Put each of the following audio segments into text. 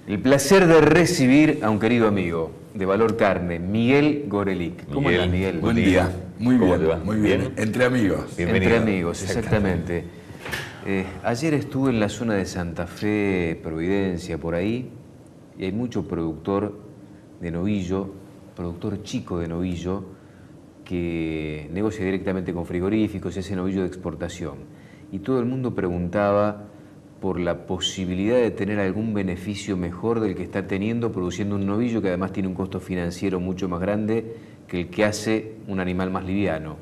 El placer de recibir a un querido amigo de Valor Carne, Miguel Gorelick. ¿Cómo estás, Miguel? Buen día. Muy ¿Cómo bien, te va? muy bien. Entre amigos. Entre amigos, exactamente. Ayer estuve en la zona de Santa Fe, Providencia, por ahí, y hay mucho productor de novillo, productor chico de novillo, que negocia directamente con frigoríficos y hace novillo de exportación. Y todo el mundo preguntaba por la posibilidad de tener algún beneficio mejor del que está teniendo produciendo un novillo que además tiene un costo financiero mucho más grande que el que hace un animal más liviano.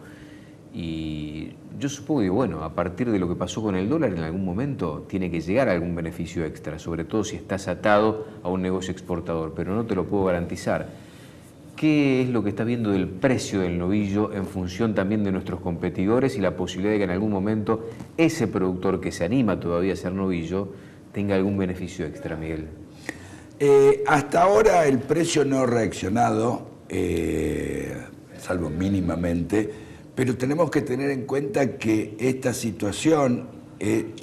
Y yo supongo que, bueno, a partir de lo que pasó con el dólar, en algún momento tiene que llegar a algún beneficio extra, sobre todo si estás atado a un negocio exportador, pero no te lo puedo garantizar. ¿Qué es lo que está viendo del precio del novillo en función también de nuestros competidores y la posibilidad de que en algún momento ese productor que se anima todavía a hacer novillo tenga algún beneficio extra, Miguel? Hasta ahora el precio no ha reaccionado, salvo mínimamente, pero tenemos que tener en cuenta que esta situación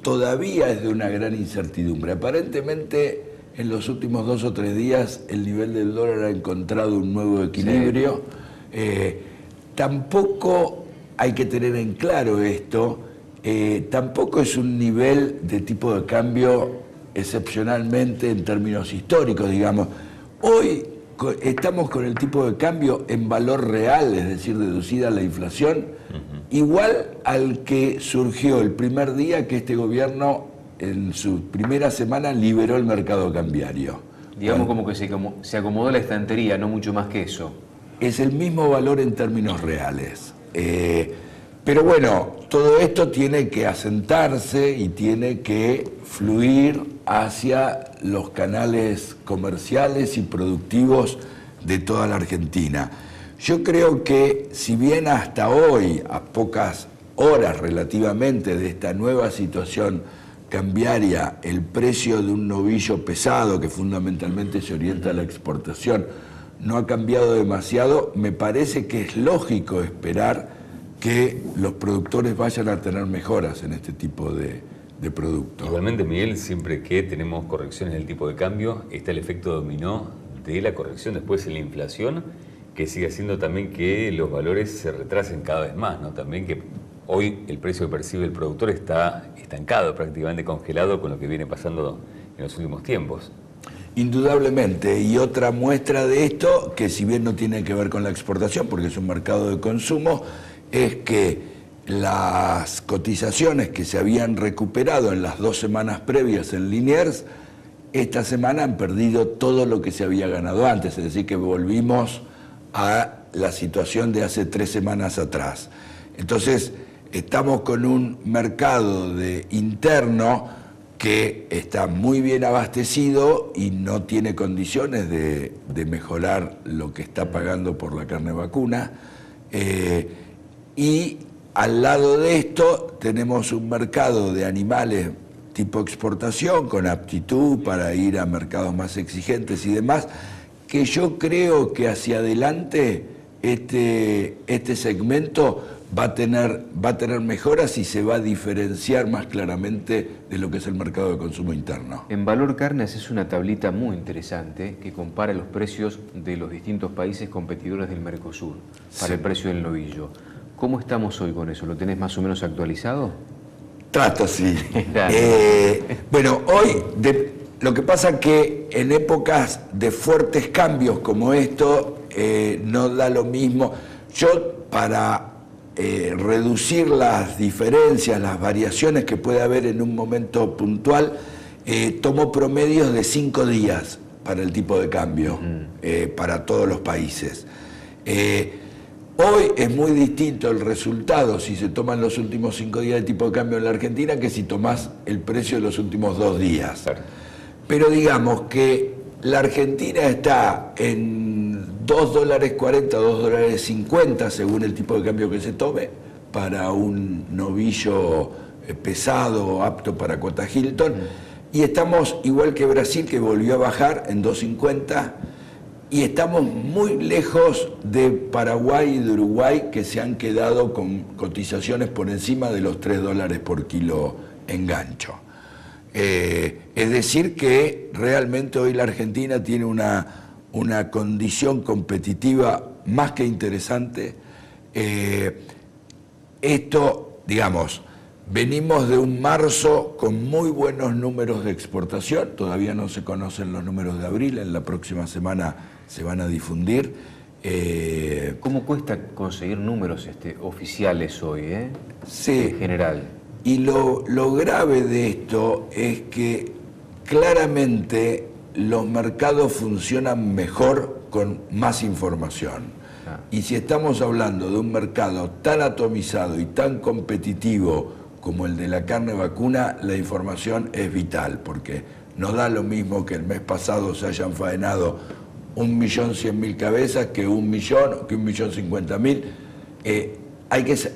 todavía es de una gran incertidumbre. Aparentemente, en los últimos 2 o 3 días el nivel del dólar ha encontrado un nuevo equilibrio. Sí. Tampoco hay que tener en claro esto, tampoco es un nivel de tipo de cambio excepcionalmente en términos históricos, digamos. Hoy estamos con el tipo de cambio en valor real, es decir, deducida la inflación, igual al que surgió el primer día que este gobierno en su primera semana liberó el mercado cambiario. Digamos como que se acomodó la estantería, no mucho más que eso. Es el mismo valor en términos reales. Pero bueno, todo esto tiene que asentarse y tiene que fluir hacia los canales comerciales y productivos de toda la Argentina. Yo creo que si bien hasta hoy, a pocas horas relativamente de esta nueva situación cambiaria, el precio de un novillo pesado, que fundamentalmente se orienta a la exportación, no ha cambiado demasiado, me parece que es lógico esperar que los productores vayan a tener mejoras en este tipo de productos. Igualmente, Miguel, siempre que tenemos correcciones del tipo de cambio, está el efecto dominó de la corrección después en la inflación, que sigue haciendo también que los valores se retrasen cada vez más, ¿no? También que hoy el precio que percibe el productor está estancado, prácticamente congelado con lo que viene pasando en los últimos tiempos. Indudablemente, y otra muestra de esto, que si bien no tiene que ver con la exportación, porque es un mercado de consumo, es que las cotizaciones que se habían recuperado en las 2 semanas previas en Liniers, esta semana han perdido todo lo que se había ganado antes, es decir, que volvimos a la situación de hace 3 semanas atrás. Entonces, estamos con un mercado interno que está muy bien abastecido y no tiene condiciones de mejorar lo que está pagando por la carne vacuna. Y al lado de esto tenemos un mercado de animales tipo exportación con aptitud para ir a mercados más exigentes y demás, que yo creo que hacia adelante este segmento va a tener mejoras y se va a diferenciar más claramente de lo que es el mercado de consumo interno. En Valor Carne haces una tablita muy interesante que compara los precios de los distintos países competidores del Mercosur para el precio del novillo. ¿Cómo estamos hoy con eso? ¿Lo tenés más o menos actualizado? Trato, sí. Bueno, hoy lo que pasa es que en épocas de fuertes cambios como esto, no da lo mismo. Yo, para reducir las diferencias, las variaciones que puede haber en un momento puntual, tomo promedios de 5 días para el tipo de cambio, para todos los países. Hoy es muy distinto el resultado si se toman los últimos 5 días de tipo de cambio en la Argentina que si tomás el precio de los últimos 2 días. Claro. Pero digamos que la Argentina está en $2.40, $2.50 según el tipo de cambio que se tome para un novillo pesado, apto para cuota Hilton. Y estamos igual que Brasil, que volvió a bajar en $2.50. Y estamos muy lejos de Paraguay y de Uruguay, que se han quedado con cotizaciones por encima de los $3 por kilo en gancho. Es decir que realmente hoy la Argentina tiene una condición competitiva más que interesante. Esto, digamos, venimos de un marzo con muy buenos números de exportación, todavía no se conocen los números de abril, en la próxima semana se van a difundir. ¿Cómo cuesta conseguir números oficiales hoy, Sí. en general? Y lo grave de esto es que claramente los mercados funcionan mejor con más información. Y si estamos hablando de un mercado tan atomizado y tan competitivo como el de la carne vacuna, la información es vital, porque no da lo mismo que el mes pasado se hayan faenado 1.100.000 cabezas que 1.000.000 o que 1.050.000.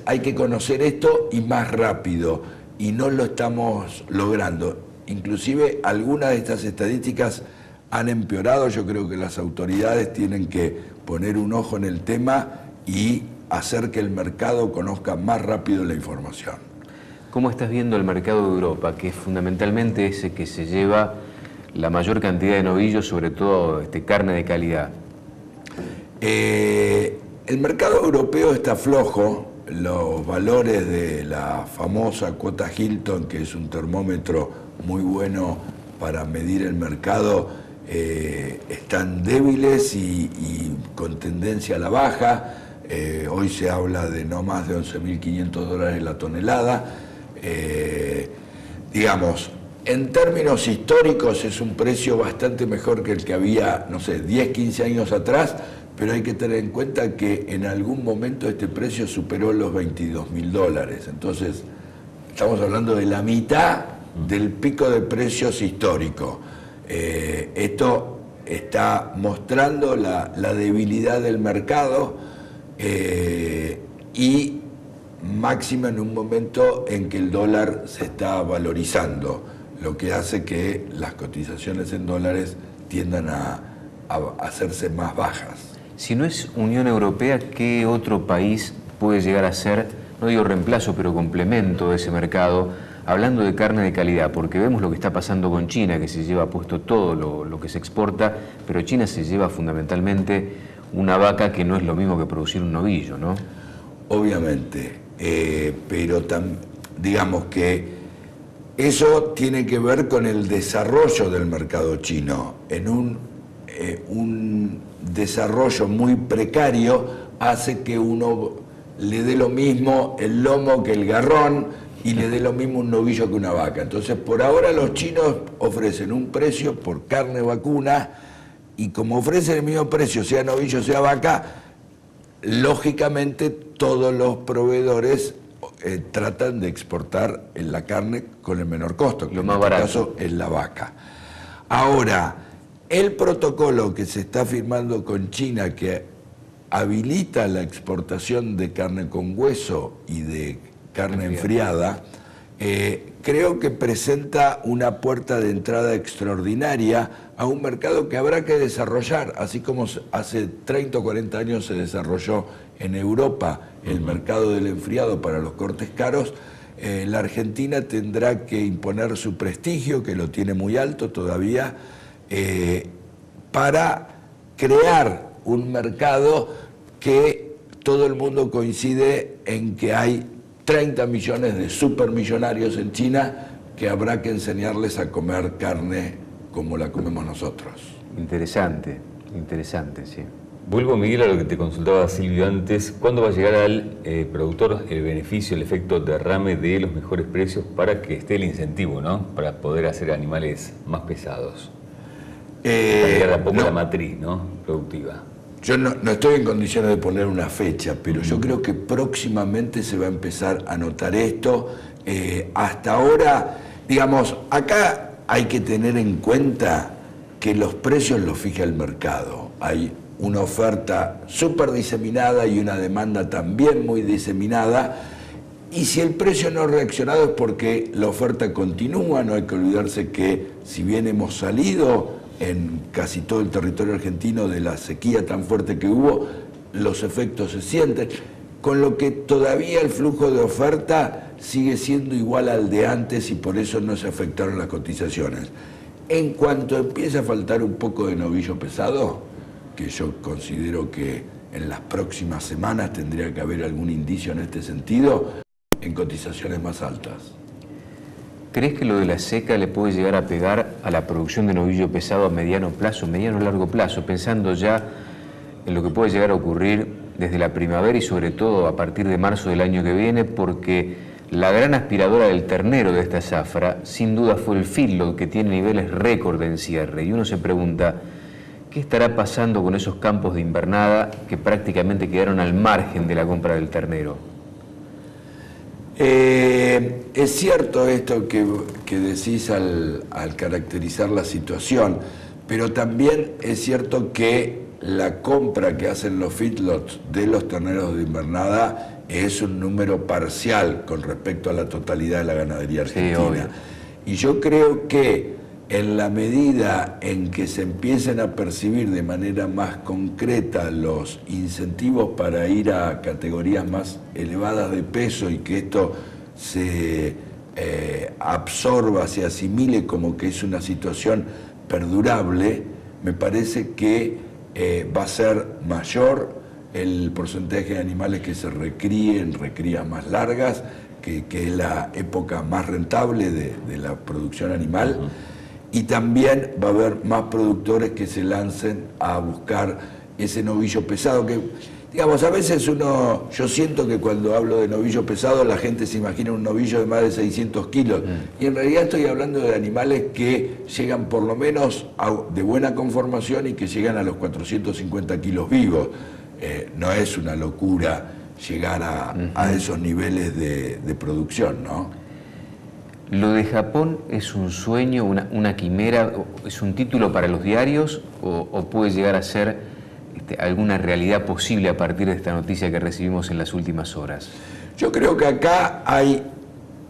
Hay que conocer esto y más rápido, y no lo estamos logrando. Inclusive algunas de estas estadísticas han empeorado. Yo creo que las autoridades tienen que poner un ojo en el tema y hacer que el mercado conozca más rápido la información. ¿Cómo estás viendo el mercado de Europa, que es fundamentalmente ese que se lleva la mayor cantidad de novillos, sobre todo carne de calidad? El mercado europeo está flojo. Los valores de la famosa cuota Hilton, que es un termómetro muy bueno para medir el mercado, están débiles y con tendencia a la baja. Hoy se habla de no más de $11.500 la tonelada. Digamos, en términos históricos es un precio bastante mejor que el que había, no sé, 10, 15 años atrás, pero hay que tener en cuenta que en algún momento este precio superó los $22.000. Entonces, estamos hablando de la mitad del pico de precios histórico. Esto está mostrando la debilidad del mercado y máxima en un momento en que el dólar se está valorizando, lo que hace que las cotizaciones en dólares tiendan a hacerse más bajas. Si no es Unión Europea, ¿qué otro país puede llegar a ser, no digo reemplazo, pero complemento de ese mercado, hablando de carne de calidad? Porque vemos lo que está pasando con China, que se lleva puesto todo lo que se exporta, pero China se lleva fundamentalmente una vaca, que no es lo mismo que producir un novillo, ¿no? Obviamente, pero digamos que eso tiene que ver con el desarrollo del mercado chino. En un desarrollo muy precario hace que uno le dé lo mismo el lomo que el garrón y le dé lo mismo un novillo que una vaca. Entonces, por ahora los chinos ofrecen un precio por carne vacuna, y como ofrecen el mismo precio, sea novillo, sea vaca, lógicamente todos los proveedores tratan de exportar la carne con el menor costo, que lo en más este barato. caso es la vaca. Ahora, el protocolo que se está firmando con China, que habilita la exportación de carne con hueso y de carne enfriada, creo que presenta una puerta de entrada extraordinaria a un mercado que habrá que desarrollar, así como hace 30 o 40 años se desarrolló en Europa el mercado del enfriado para los cortes caros. La Argentina tendrá que imponer su prestigio, que lo tiene muy alto todavía, para crear un mercado que todo el mundo coincide en que hay 30 millones de supermillonarios en China que habrá que enseñarles a comer carne como la comemos nosotros. Interesante, interesante, sí. Vuelvo, Miguel, a lo que te consultaba Silvio antes. ¿Cuándo va a llegar al productor el beneficio, el efecto derrame de los mejores precios para que esté el incentivo, ¿no? Para poder hacer animales más pesados. Para llegar a poco la matriz, ¿no? Productiva. Yo no estoy en condiciones de poner una fecha, pero yo creo que próximamente se va a empezar a notar esto. Hasta ahora, digamos, acá hay que tener en cuenta que los precios los fija el mercado. Hay una oferta súper diseminada y una demanda también muy diseminada. Y si el precio no ha reaccionado es porque la oferta continúa. No hay que olvidarse que si bien hemos salido en casi todo el territorio argentino de la sequía tan fuerte que hubo, los efectos se sienten, con lo que todavía el flujo de oferta sigue siendo igual al de antes y por eso no se afectaron las cotizaciones. En cuanto empiece a faltar un poco de novillo pesado, que yo considero que en las próximas semanas tendría que haber algún indicio en este sentido, en cotizaciones más altas. ¿Crees que lo de la seca le puede llegar a pegar a la producción de novillo pesado a mediano plazo, mediano o largo plazo, pensando ya en lo que puede llegar a ocurrir desde la primavera y sobre todo a partir de marzo del año que viene? Porque la gran aspiradora del ternero de esta zafra, sin duda, fue el feedlot, que tiene niveles récord de encierre. Y uno se pregunta, ¿qué estará pasando con esos campos de invernada que prácticamente quedaron al margen de la compra del ternero? Es cierto esto que decís al caracterizar la situación, pero también es cierto que la compra que hacen los feedlots de los terneros de invernada es un número parcial con respecto a la totalidad de la ganadería argentina. Sí, y yo creo que en la medida en que se empiecen a percibir de manera más concreta los incentivos para ir a categorías más elevadas de peso y que esto se absorba, se asimile como que es una situación perdurable, me parece que va a ser mayor el porcentaje de animales que se recríen, recrías más largas, que es la época más rentable de la producción animal. Y también va a haber más productores que se lancen a buscar ese novillo pesado que, digamos, a veces yo siento que cuando hablo de novillo pesado la gente se imagina un novillo de más de 600 kilos. Y en realidad estoy hablando de animales que llegan por lo menos de buena conformación y que llegan a los 450 kilos vivos. No es una locura llegar a esos niveles de producción, ¿no? ¿Lo de Japón es un sueño, una quimera, es un título para los diarios o puede llegar a ser alguna realidad posible a partir de esta noticia que recibimos en las últimas horas? Yo creo que acá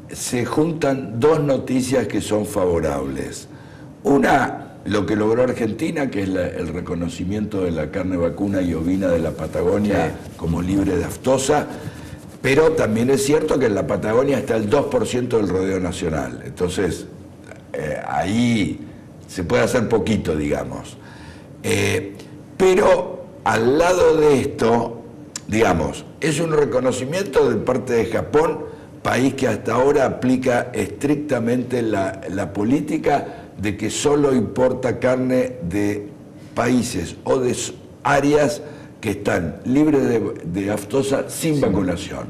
se juntan dos noticias que son favorables. Una, lo que logró Argentina, que es el reconocimiento de la carne vacuna y ovina de la Patagonia como libre de aftosa. Pero también es cierto que en la Patagonia está el 2% del rodeo nacional. Entonces, ahí se puede hacer poquito, digamos. Pero al lado de esto, digamos, es un reconocimiento de parte de Japón, país que hasta ahora aplica estrictamente la política de que solo importa carne de países o de áreas que están libres de aftosa sin vacunación.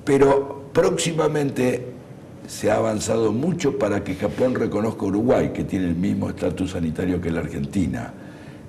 Pero próximamente se ha avanzado mucho para que Japón reconozca a Uruguay, que tiene el mismo estatus sanitario que la Argentina.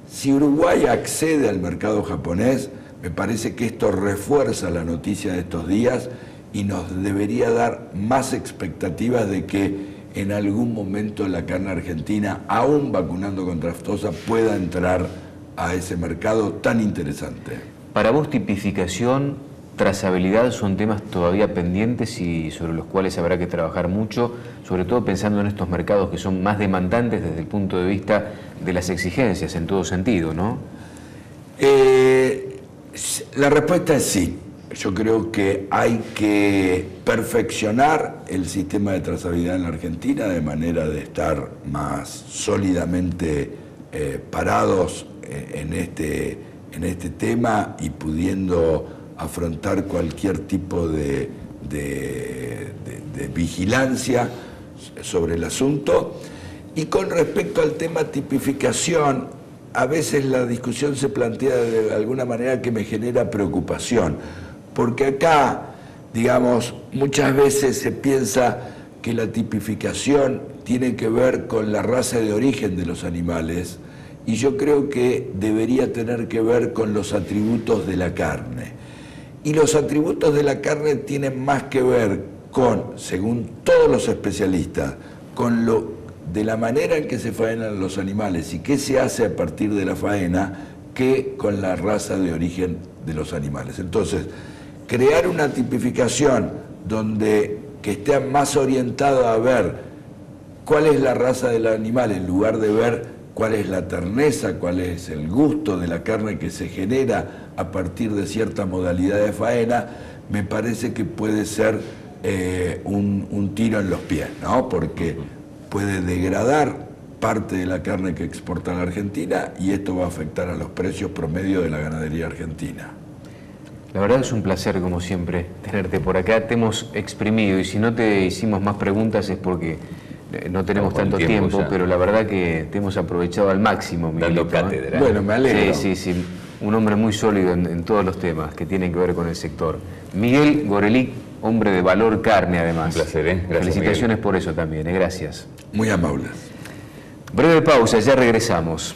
Si Uruguay accede al mercado japonés, me parece que esto refuerza la noticia de estos días y nos debería dar más expectativas de que en algún momento la carne argentina, aún vacunando contra aftosa, pueda entrar a ese mercado tan interesante. Para vos, tipificación, trazabilidad son temas todavía pendientes y sobre los cuales habrá que trabajar mucho, sobre todo pensando en estos mercados que son más demandantes desde el punto de vista de las exigencias en todo sentido, ¿no? La respuesta es sí. Yo creo que hay que perfeccionar el sistema de trazabilidad en la Argentina de manera de estar más sólidamente parados en este tema y pudiendo afrontar cualquier tipo de vigilancia sobre el asunto. Y con respecto al tema tipificación, a veces la discusión se plantea de alguna manera que me genera preocupación, porque acá, digamos, muchas veces se piensa que la tipificación tiene que ver con la raza de origen de los animales, y yo creo que debería tener que ver con los atributos de la carne. Y los atributos de la carne tienen más que ver con, según todos los especialistas, con de la manera en que se faenan los animales y qué se hace a partir de la faena, que con la raza de origen de los animales. Entonces, crear una tipificación que esté más orientado a ver cuál es la raza del animal en lugar de ver cuál es la terneza, cuál es el gusto de la carne que se genera a partir de cierta modalidad de faena, me parece que puede ser un tiro en los pies, ¿no? Porque puede degradar parte de la carne que exporta la Argentina y esto va a afectar a los precios promedio de la ganadería argentina. La verdad es un placer, como siempre, tenerte por acá. Te hemos exprimido y si no te hicimos más preguntas es porque no tenemos tanto tiempo, pero la verdad que te hemos aprovechado al máximo, Miguelito. Dando cátedra. Bueno, me alegro. Sí. Un hombre muy sólido en todos los temas que tienen que ver con el sector. Miguel Gorelick, hombre de Valor Carne, además. Un placer, ¿eh? Gracias, Felicitaciones Miguel. por eso también, gracias. Muy amables. Breve pausa, ya regresamos.